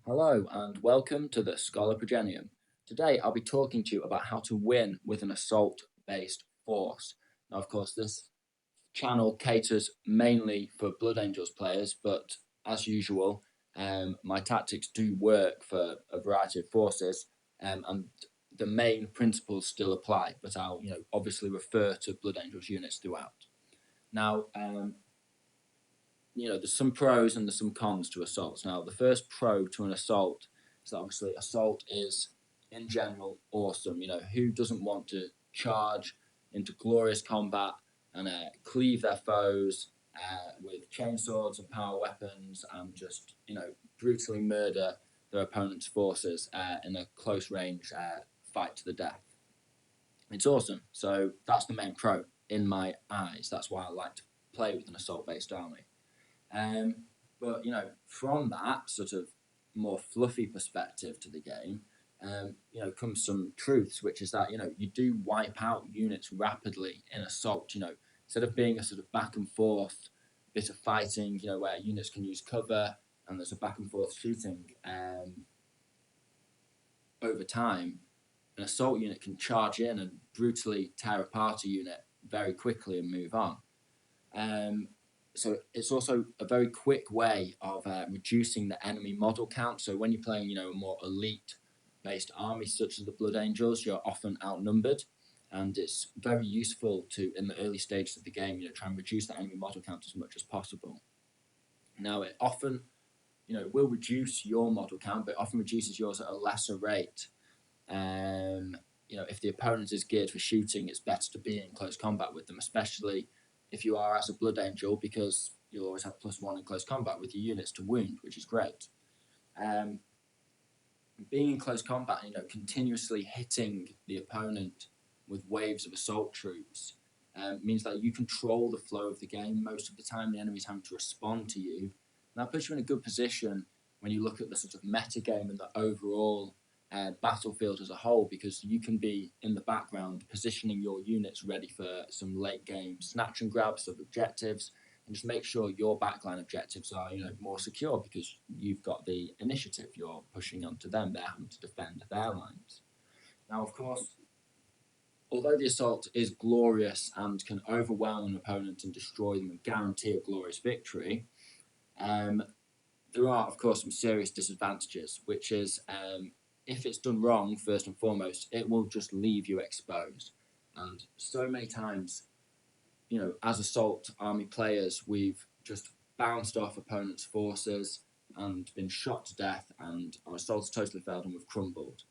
Hello and welcome to the Schola Progenium. Today I'll be talking to you about how to win with an assault-based force. Now, of course, this channel caters mainly for Blood Angels players, but as usual, my tactics do work for a variety of forces, and the main principles still apply. But I'll, obviously refer to Blood Angels units throughout. Now, there's some pros and there's some cons to assaults. Now, the first pro to an assault is that obviously assault is, in general, awesome. Who doesn't want to charge into glorious combat and cleave their foes with chainswords and power weapons and just, brutally murder their opponent's forces in a close range fight to the death. It's awesome. So that's the main pro in my eyes. That's why I like to play with an assault-based army. But from that sort of more fluffy perspective to the game, comes some truths, which is that you do wipe out units rapidly in assault. Instead of being a sort of back and forth bit of fighting, where units can use cover and there's a back and forth shooting over time, an assault unit can charge in and brutally tear apart a unit very quickly and move on. So it's also a very quick way of reducing the enemy model count. So when you're playing, a more elite-based army such as the Blood Angels, you're often outnumbered, and it's very useful to, in the early stages of the game, try and reduce the enemy model count as much as possible. Now, it often, will reduce your model count, but it often reduces yours at a lesser rate. If the opponent is geared for shooting, it's better to be in close combat with them, especially if you are as a Blood Angel, because you'll always have +1 in close combat with your units to wound, which is great. Being in close combat, continuously hitting the opponent with waves of assault troops means that you control the flow of the game. Most of the time, the enemy's having to respond to you. And that puts you in a good position when you look at the sort of meta game and the overall battlefield as a whole, because you can be in the background positioning your units ready for some late game snatch and grabs of objectives, and just make sure your backline objectives are more secure because you've got the initiative. You're pushing onto them, they're having to defend their lines. Now, of course, although the assault is glorious and can overwhelm an opponent and destroy them and guarantee a glorious victory, there are, of course, some serious disadvantages, which is if it's done wrong, first and foremost, it will just leave you exposed. And so many times, as assault army players, we've just bounced off opponents' forces and been shot to death, and our assault's totally failed and we've crumbled.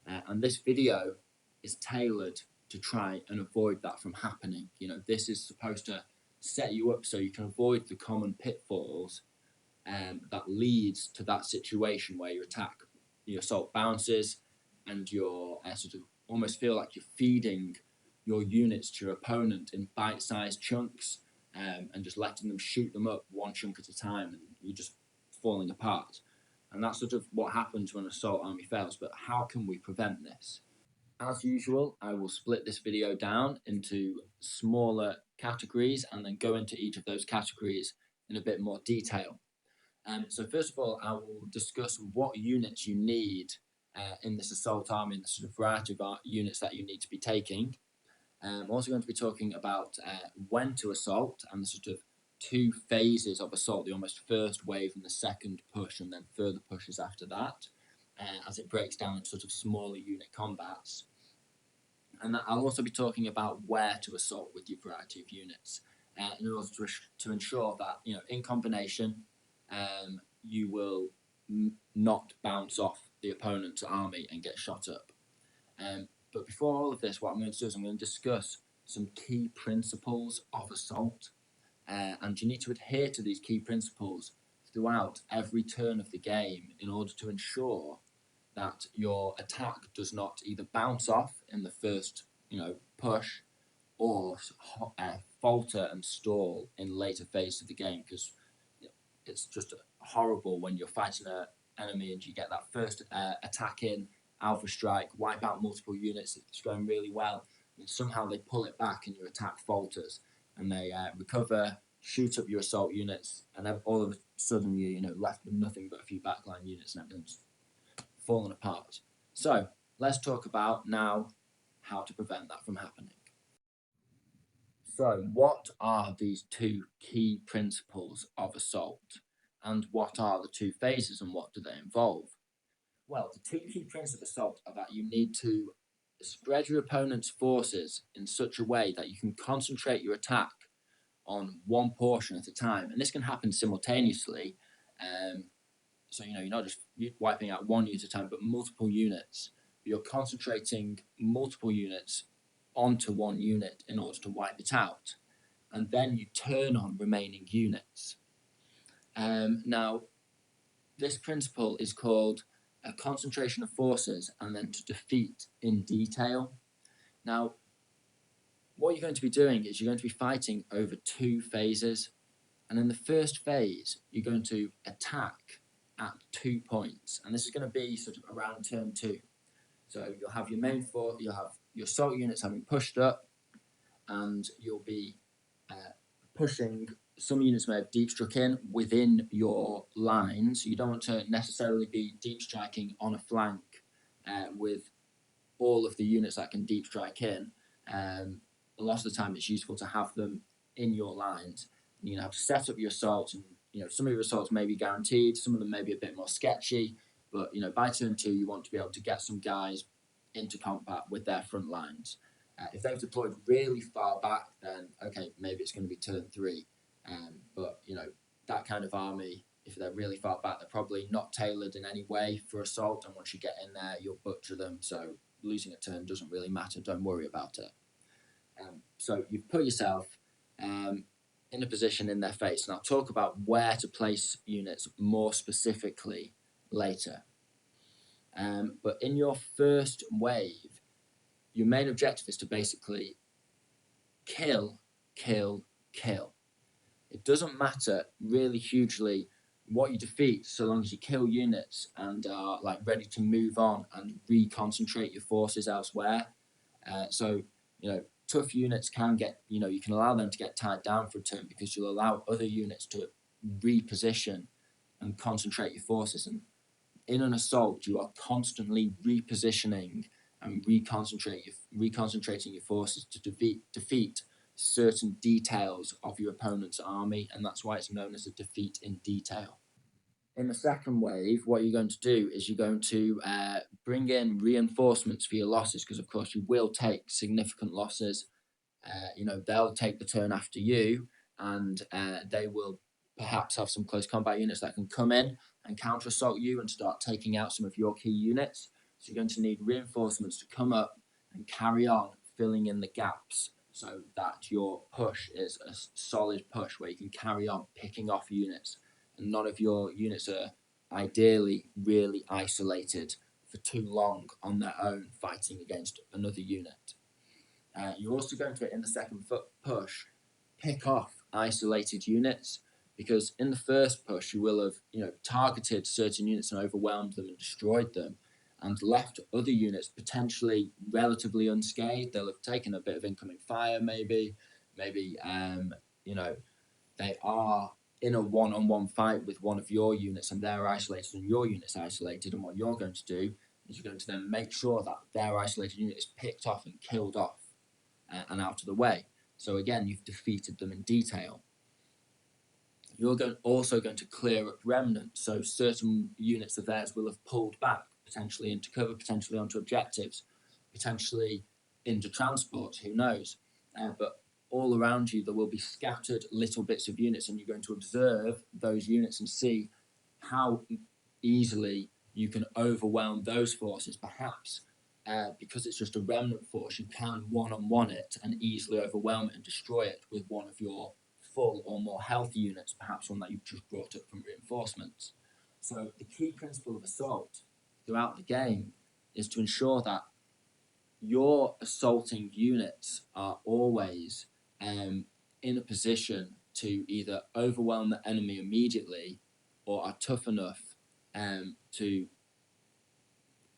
And this video is tailored to try and avoid that from happening. This is supposed to set you up so you can avoid the common pitfalls that leads to that situation where your assault bounces, and you're sort of almost feel like you're feeding your units to your opponent in bite-sized chunks and just letting them shoot them up one chunk at a time, and you're just falling apart. And that's sort of what happens when an assault army fails. But how can we prevent this? As usual, I will split this video down into smaller categories and then go into each of those categories in a bit more detail. So first of all, I will discuss what units you need in this assault army and the sort of variety of units that you need to be taking. I'm also going to be talking about when to assault and the sort of two phases of assault, the almost first wave and the second push, and then further pushes after that, as it breaks down into sort of smaller unit combats. And I'll also be talking about where to assault with your variety of units in order to ensure that, in combination, you will not bounce off the opponent's army and get shot up. But before all of this, what I'm going to do is I'm going to discuss some key principles of assault, and you need to adhere to these key principles throughout every turn of the game in order to ensure that your attack does not either bounce off in the first push or falter and stall in later phases of the game, because it's just horrible when you're fighting an enemy and you get that first attack in, alpha strike, wipe out multiple units, it's going really well, and somehow they pull it back and your attack falters, and they recover, shoot up your assault units, and all of a sudden you're left with nothing but a few backline units and everything's falling apart. So let's talk about now how to prevent that from happening. So what are these two key principles of assault, and what are the two phases, and what do they involve? Well, the two key principles of assault are that you need to spread your opponent's forces in such a way that you can concentrate your attack on one portion at a time, and this can happen simultaneously. So you're not just wiping out one unit at a time, but multiple units. You're concentrating multiple units onto one unit in order to wipe it out, and then you turn on remaining units. Now, this principle is called a concentration of forces and then to defeat in detail. Now, what you're going to be doing is you're going to be fighting over two phases, and in the first phase, you're going to attack at 2 points, and this is going to be sort of around turn 2. So you'll have your main force, you'll have your assault units having pushed up, and you'll be pushing. Some units may have deep struck in within your lines. You don't want to necessarily be deep striking on a flank with all of the units that can deep strike in. A lot of the time it's useful to have them in your lines. You have to set up your assaults, and some of your assaults may be guaranteed, some of them may be a bit more sketchy, but by turn 2 you want to be able to get some guys into combat with their front lines. If they've deployed really far back, then okay, maybe it's going to be turn 3. But that kind of army, if they're really far back, they're probably not tailored in any way for assault, and once you get in there, you'll butcher them. So losing a turn doesn't really matter. Don't worry about it. So you've put yourself in a position in their face, and I'll talk about where to place units more specifically later. But in your first wave, your main objective is to basically kill, kill, kill. It doesn't matter really hugely what you defeat, so long as you kill units and are ready to move on and reconcentrate your forces elsewhere. So tough units can get, you can allow them to get tied down for a turn because you'll allow other units to reposition and concentrate your forces. And in an assault, you are constantly repositioning and reconcentrating your forces to defeat certain details of your opponent's army, and that's why it's known as a defeat in detail. In the second wave, what you're going to do is you're going to bring in reinforcements for your losses, because of course you will take significant losses. They'll take the turn after you, and they will perhaps have some close combat units that can come in and counter assault you and start taking out some of your key units. So you're going to need reinforcements to come up and carry on filling in the gaps, so that your push is a solid push where you can carry on picking off units, and none of your units are ideally really isolated for too long on their own fighting against another unit. You're also going to, in the second push, pick off isolated units, because in the first push you will have targeted certain units and overwhelmed them and destroyed them, and left other units potentially relatively unscathed. They'll have taken a bit of incoming fire, maybe they are in a one-on-one fight with one of your units and they're isolated and your unit's isolated, and what you're going to do is you're going to then make sure that their isolated unit is picked off and killed off and out of the way. So again, you've defeated them in detail. You're also going to clear up remnants, so certain units of theirs will have pulled back, potentially into cover, potentially onto objectives, potentially into transport, who knows. But all around you there will be scattered little bits of units, and you're going to observe those units and see how easily you can overwhelm those forces. Perhaps because it's just a remnant force, you can one-on-one it and easily overwhelm it and destroy it with one of your full or more healthy units, perhaps one that you've just brought up from reinforcements. So the key principle of assault throughout the game is to ensure that your assaulting units are always in a position to either overwhelm the enemy immediately or are tough enough to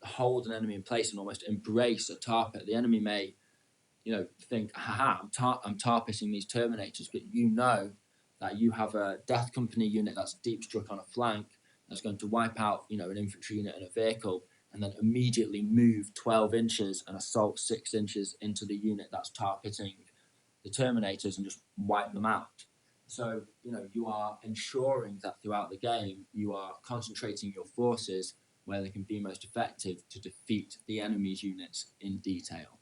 hold an enemy in place and almost embrace a tar pit. The enemy may think, haha, I'm tar pitting these Terminators, but that you have a death company unit that's deep struck on a flank that's going to wipe out, an infantry unit and a vehicle, and then immediately move 12 inches and assault 6 inches into the unit that's targeting the Terminators and just wipe them out. So, you are ensuring that throughout the game, you are concentrating your forces where they can be most effective to defeat the enemy's units in detail.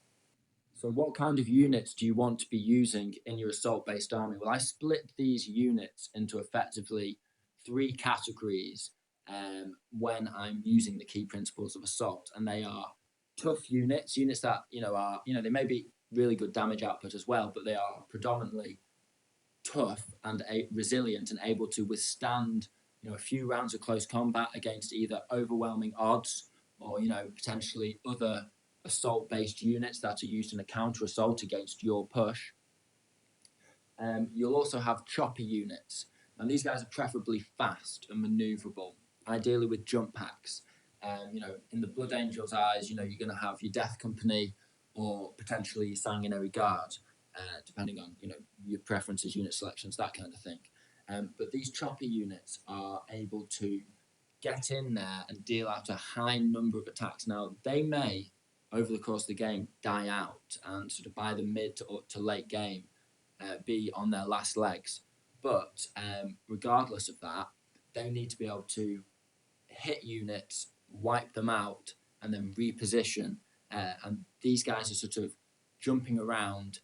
So what kind of units do you want to be using in your assault-based army? Well, I split these units into effectively 3 categories when I'm using the key principles of assault, and they are tough units that are they may be really good damage output as well, but they are predominantly tough and resilient and able to withstand a few rounds of close combat against either overwhelming odds or potentially other assault-based units that are used in a counter-assault against your push. You'll also have choppy units, and these guys are preferably fast and maneuverable, ideally with jump packs. In the Blood Angel's eyes, you're going to have your Death Company or potentially your Sanguinary Guard, depending on your preferences, unit selections, that kind of thing. But these choppy units are able to get in there and deal out a high number of attacks. Now, they may, over the course of the game, die out and sort of by the mid to late game be on their last legs. But regardless of that, they need to be able to hit units, wipe them out, and then reposition. And these guys are sort of jumping around,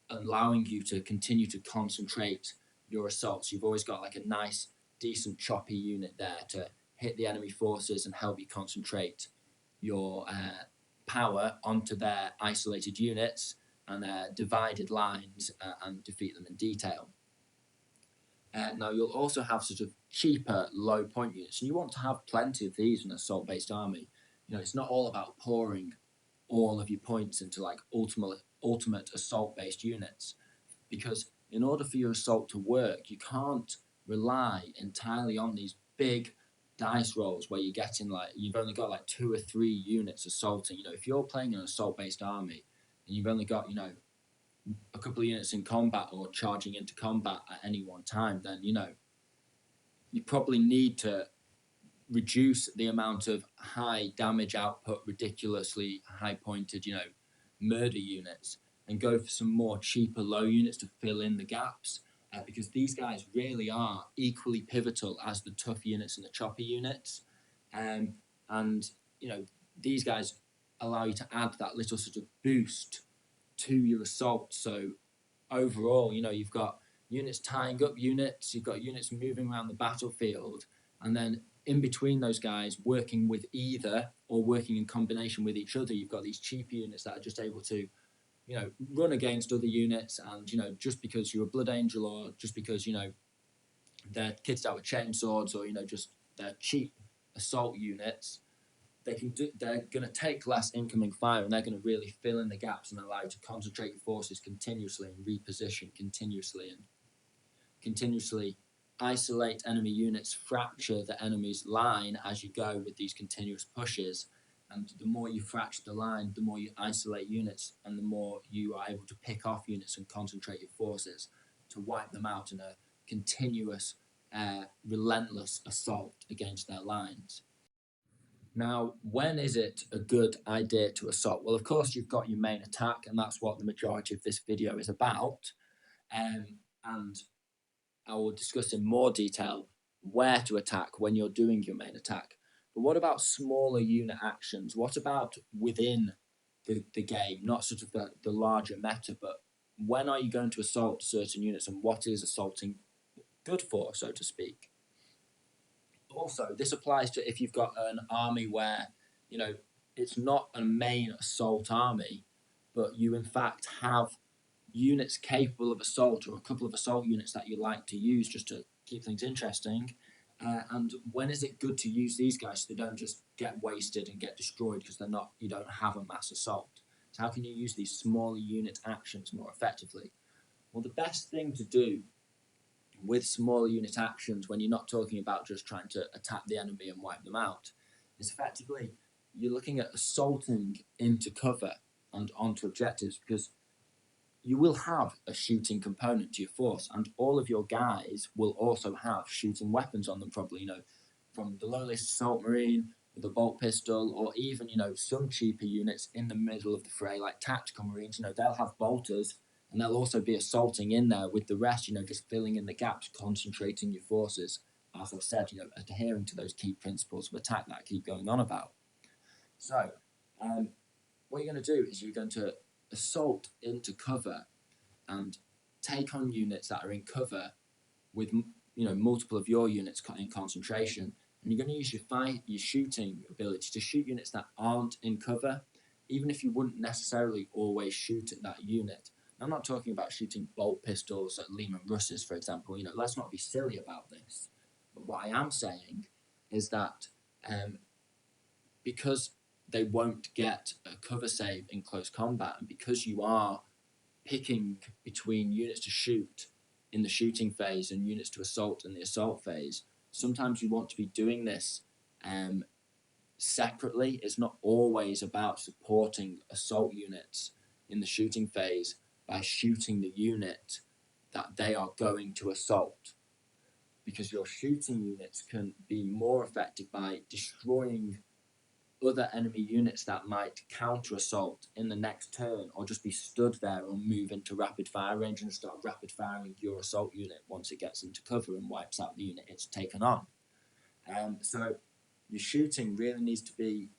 allowing you to continue to concentrate your assaults. You've always got like a nice, decent choppy unit there to hit the enemy forces and help you concentrate your power onto their isolated units and their divided lines and defeat them in detail. Now, you'll also have sort of cheaper, low point units, and you want to have plenty of these in an assault-based army. It's not all about pouring all of your points into like ultimate assault-based units, because in order for your assault to work, you can't rely entirely on these big dice rolls where you're getting you've only got 2 or 3 units assaulting. If you're playing an assault-based army and you've only got a couple of units in combat or charging into combat at any one time, then you probably need to reduce the amount of high damage output, ridiculously high pointed murder units, and go for some more cheaper low units to fill in the gaps, because these guys really are equally pivotal as the tough units and the choppy units. And these guys allow you to add that little sort of boost to your assault. So overall, you've got units tying up units, you've got units moving around the battlefield, and then in between those guys working with either or working in combination with each other, you've got these cheaper units that are just able to run against other units. And just because you're a Blood Angel, or just because they're kitted out with chainswords, or just they're cheap assault units, they're going to take less incoming fire, and they're going to really fill in the gaps and allow you to concentrate your forces continuously and reposition continuously and continuously isolate enemy units, fracture the enemy's line as you go with these continuous pushes. And the more you fracture the line, the more you isolate units, and the more you are able to pick off units and concentrate your forces to wipe them out in a continuous, relentless assault against their lines. Now, when is it a good idea to assault? Well, of course, you've got your main attack, and that's what the majority of this video is about. And I will discuss in more detail where to attack when you're doing your main attack. But what about smaller unit actions? What about within the game? Not sort of the larger meta, but when are you going to assault certain units, and what is assaulting good for, so to speak? Also, this applies to if you've got an army where, it's not a main assault army, but you in fact have units capable of assault, or a couple of assault units that you like to use just to keep things interesting. And when is it good to use these guys so they don't just get wasted and get destroyed because you don't have a mass assault? So how can you use these smaller unit actions more effectively? Well, the best thing to do with smaller unit actions, when you're not talking about just trying to attack the enemy and wipe them out, is effectively you're looking at assaulting into cover and onto objectives, because you will have a shooting component to your force, and all of your guys will also have shooting weapons on them, probably, from the lowest assault marine, the bolt pistol, or even, some cheaper units in the middle of the fray, like tactical marines, they'll have bolters, and they'll also be assaulting in there with the rest, just filling in the gaps, concentrating your forces, as I've said, adhering to those key principles of attack that I keep going on about. So, what you're going to do is you're going to assault into cover and take on units that are in cover with multiple of your units in concentration, and you're going to use your shooting ability to shoot units that aren't in cover, even if you wouldn't necessarily always shoot at that unit. I'm not talking about shooting bolt pistols at Lehman Russes, for example. Let's not be silly about this. But what I am saying is that because they won't get a cover save in close combat, and because you are picking between units to shoot in the shooting phase and units to assault in the assault phase, sometimes you want to be doing this separately. It's not always about supporting assault units in the shooting phase by shooting the unit that they are going to assault, because your shooting units can be more effective by destroying other enemy units that might counter-assault in the next turn, or just be stood there or move into rapid fire range and start rapid firing your assault unit once it gets into cover and wipes out the unit it's taken on. So your shooting really needs to be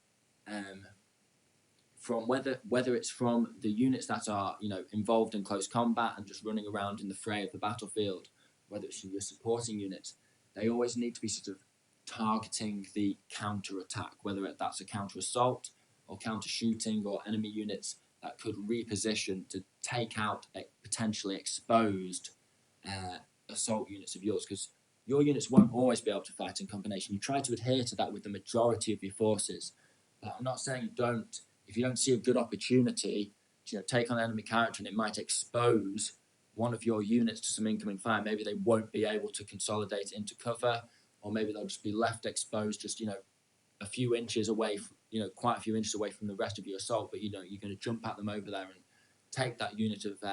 from whether it's from the units that are involved in close combat and just running around in the fray of the battlefield, whether it's your supporting units. They always need to be sort of targeting the counter-attack, whether that's a counter-assault or counter-shooting, or enemy units that could reposition to take out potentially exposed assault units of yours, because your units won't always be able to fight in combination. You try to adhere to that with the majority of your forces. But I'm not saying don't. If you don't see a good opportunity to take on an enemy character and it might expose one of your units to some incoming fire, maybe they won't be able to consolidate into cover, or maybe they'll just be left exposed just, a few inches away, quite a few inches away from the rest of your assault, but, you're going to jump at them over there and take that unit of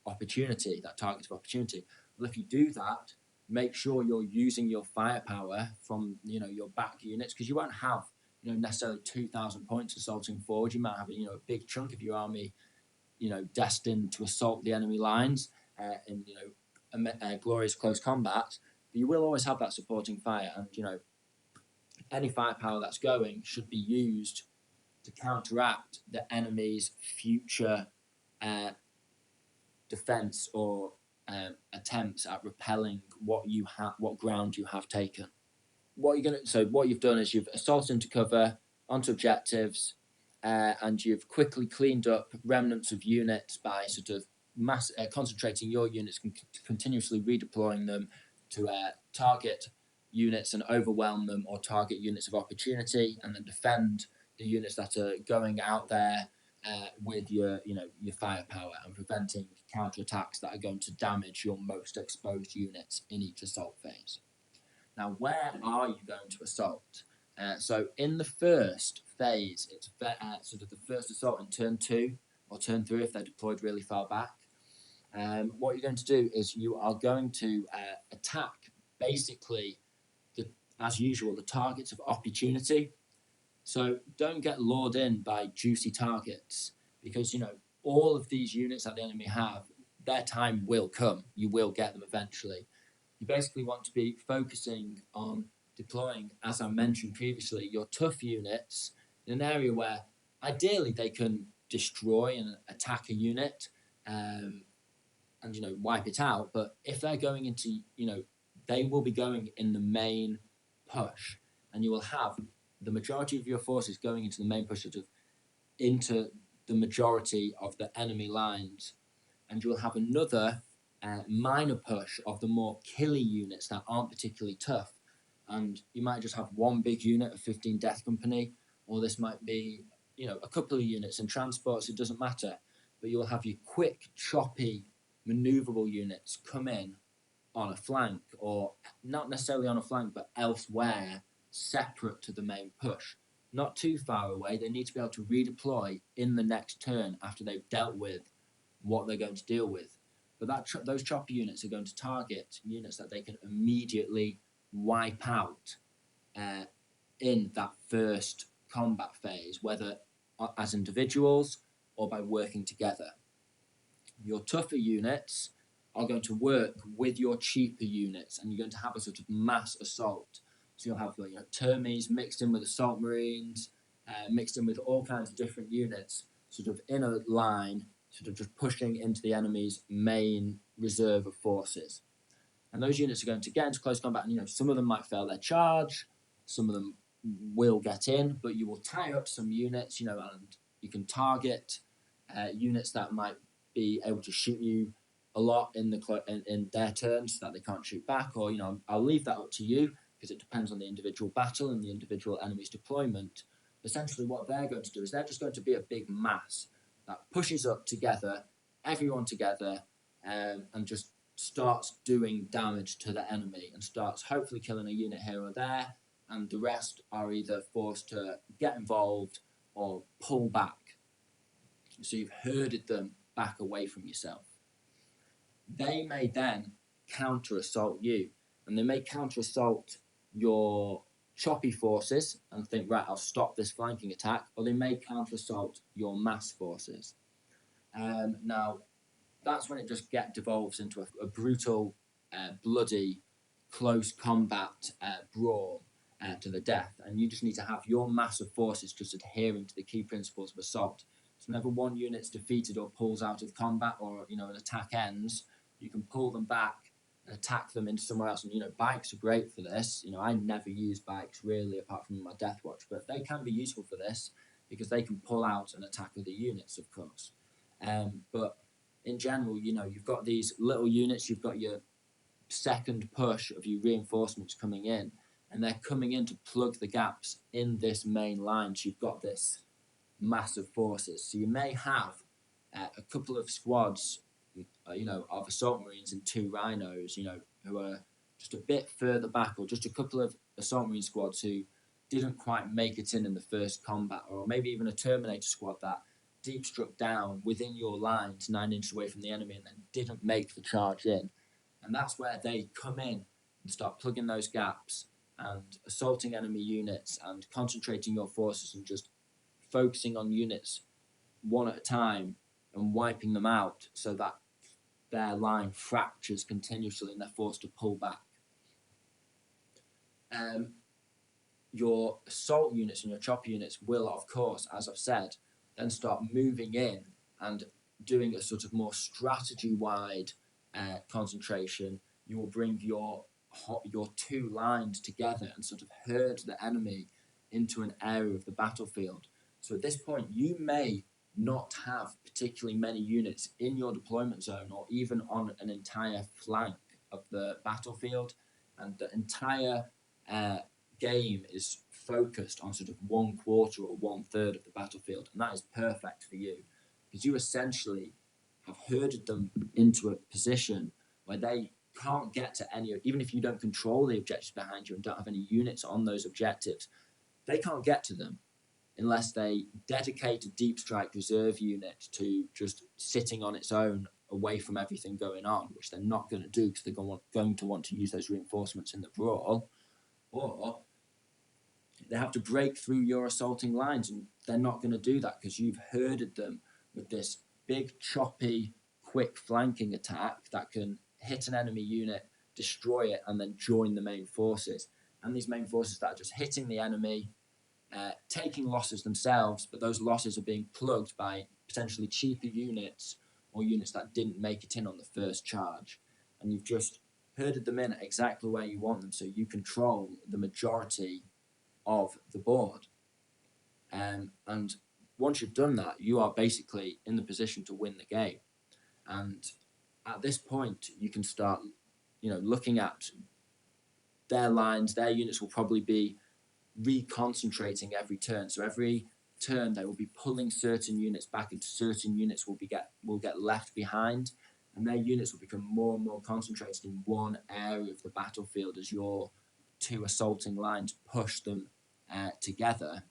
opportunity, that target of opportunity. Well, if you do that, make sure you're using your firepower from, your back units, because you won't have, necessarily 2,000 points assaulting forward. You might have, a big chunk of your army, destined to assault the enemy lines in, glorious close combat. But you will always have that supporting fire, and any firepower that's going should be used to counteract the enemy's future defense or attempts at repelling what ground you have taken. What you've done is you've assaulted into cover onto objectives, and you've quickly cleaned up remnants of units by sort of concentrating your units, continuously redeploying them to target units and overwhelm them, or target units of opportunity, and then defend the units that are going out there with your firepower, and preventing counterattacks that are going to damage your most exposed units in each assault phase. Now, where are you going to assault? So in the first phase, it's sort of the first assault in turn 2 or turn 3 if they're deployed really far back. What you're going to do is you are going to attack, basically, as usual, the targets of opportunity. So don't get lured in by juicy targets, because, all of these units that the enemy have, their time will come. You will get them eventually. You basically want to be focusing on deploying, as I mentioned previously, your tough units in an area where ideally they can destroy and attack a unit and wipe it out. But if they're going into, they will be going in the main push, and you will have the majority of your forces going into the main push, sort of into the majority of the enemy lines, and you will have another minor push of the more killy units that aren't particularly tough, and you might just have one big unit of 15 Death Company, or this might be a couple of units and transports. It doesn't matter, but you'll have your quick, choppy, maneuverable units come in on a flank, or not necessarily on a flank, but elsewhere, separate to the main push, not too far away. They need to be able to redeploy in the next turn after they've dealt with what they're going to deal with. But those chopper units are going to target units that they can immediately wipe out in that first combat phase, whether as individuals or by working together. Your tougher units are going to work with your cheaper units, and you're going to have a sort of mass assault. So you'll have termies mixed in with assault marines, mixed in with all kinds of different units, sort of in a line, sort of just pushing into the enemy's main reserve of forces. And those units are going to get into close combat, and some of them might fail their charge, some of them will get in, but you will tie up some units, and you can target units that might be able to shoot you a lot in their turn so that they can't shoot back, or I'll leave that up to you because it depends on the individual battle and the individual enemy's deployment. Essentially what they're going to do is they're just going to be a big mass that pushes up together, everyone together, and just starts doing damage to the enemy and starts hopefully killing a unit here or there, and the rest are either forced to get involved or pull back. So you've herded them back away from yourself. They may then counter-assault you, and they may counter-assault your choppy forces and think, right, I'll stop this flanking attack, or they may counter-assault your mass forces. Now, that's when it just devolves into a brutal, bloody, close combat brawl to the death, and you just need to have your mass of forces just adhering to the key principles of assault. So whenever one unit's defeated or pulls out of combat, or an attack ends, you can pull them back and attack them into somewhere else. And bikes are great for this. I never use bikes really, apart from my Death Watch, but they can be useful for this because they can pull out and attack other units, of course. But in general, you've got these little units. You've got your second push of your reinforcements coming in, and they're coming in to plug the gaps in this main line. So you've got this massive forces. So you may have a couple of squads, of assault marines and 2 rhinos, who are just a bit further back, or just a couple of assault marine squads who didn't quite make it in the first combat, or maybe even a Terminator squad that deep struck down within your lines 9 inches away from the enemy and then didn't make the charge in. And that's where they come in and start plugging those gaps and assaulting enemy units and concentrating your forces and just focusing on units one at a time and wiping them out so that their line fractures continuously and they're forced to pull back. Your assault units and your chopper units will, of course, as I've said, then start moving in and doing a sort of more strategy-wide concentration. You will bring your 2 lines together and sort of herd the enemy into an area of the battlefield. So at this point, you may not have particularly many units in your deployment zone or even on an entire flank of the battlefield, and the entire game is focused on sort of 1/4 or 1/3 of the battlefield, and that is perfect for you because you essentially have herded them into a position where they can't get to any, even if you don't control the objectives behind you and don't have any units on those objectives, they can't get to them unless they dedicate a deep strike reserve unit to just sitting on its own away from everything going on, which they're not going to do because they're going to want to use those reinforcements in the brawl, or they have to break through your assaulting lines, and they're not going to do that because you've herded them with this big, choppy, quick flanking attack that can hit an enemy unit, destroy it, and then join the main forces. And these main forces that are just hitting the enemy, taking losses themselves, but those losses are being plugged by potentially cheaper units or units that didn't make it in on the first charge. And you've just herded them in exactly where you want them, so you control the majority of the board. And once you've done that, you are basically in the position to win the game. And at this point, you can start, looking at their lines. Their units will probably be reconcentrating every turn. So every turn, they will be pulling certain units back, and certain units will get left behind, and their units will become more and more concentrated in one area of the battlefield as your 2 assaulting lines push them together.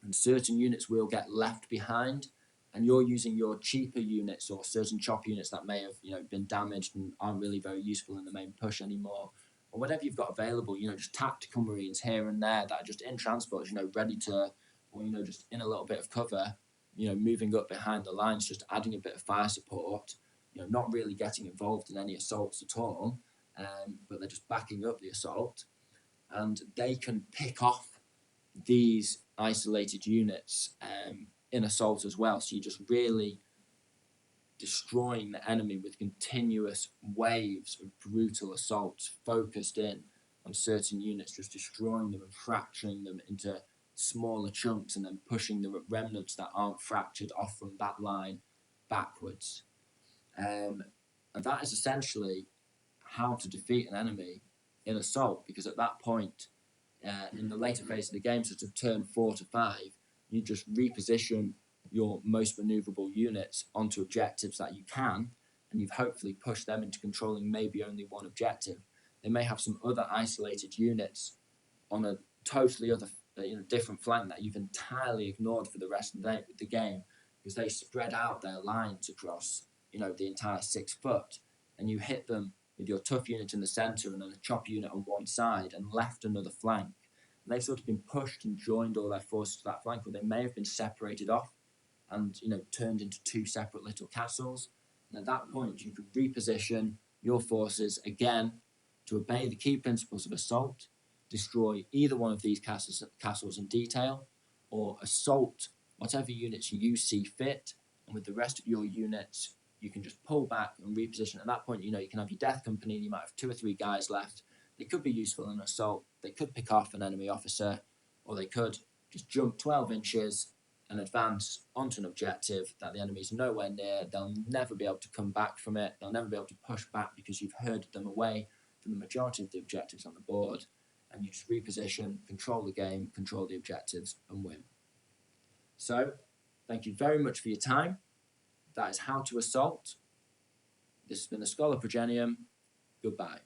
And certain units will get left behind, and you're using your cheaper units or certain chop units that may have been damaged and aren't really very useful in the main push anymore, or whatever you've got available, just tactical Marines here and there that are just in transports, ready to, or just in a little bit of cover, moving up behind the lines, just adding a bit of fire support, not really getting involved in any assaults at all, but they're just backing up the assault, and they can pick off these isolated units in assault as well. So you're just really destroying the enemy with continuous waves of brutal assaults focused in on certain units, just destroying them and fracturing them into smaller chunks and then pushing the remnants that aren't fractured off from that line backwards. And that is essentially how to defeat an enemy in assault, because at that point, in the later phase of the game, sort of turn 4 to 5, you just reposition your most maneuverable units onto objectives that you can, and you've hopefully pushed them into controlling maybe only one objective. They may have some other isolated units on a totally other, different flank that you've entirely ignored for the rest of the game, because they spread out their lines across, the entire 6 foot, and you hit them with your tough unit in the centre and then a chop unit on one side and left another flank. And they've sort of been pushed and joined all their forces to that flank, or they may have been separated off and turned into 2 separate little castles. And at that point, you can reposition your forces again to obey the key principles of assault, destroy either one of these castles in detail, or assault whatever units you see fit, and with the rest of your units, you can just pull back and reposition. At that point, you can have your death company, and you might have 2 or 3 guys left. They could be useful in assault. They could pick off an enemy officer, or they could just jump 12 inches and advance onto an objective that the enemy's nowhere near. They'll never be able to come back from it. They'll never be able to push back because you've herded them away from the majority of the objectives on the board, and you just reposition, control the game, control the objectives, and win. So, thank you very much for your time. That is how to assault. This has been the Schola Progenium. Goodbye.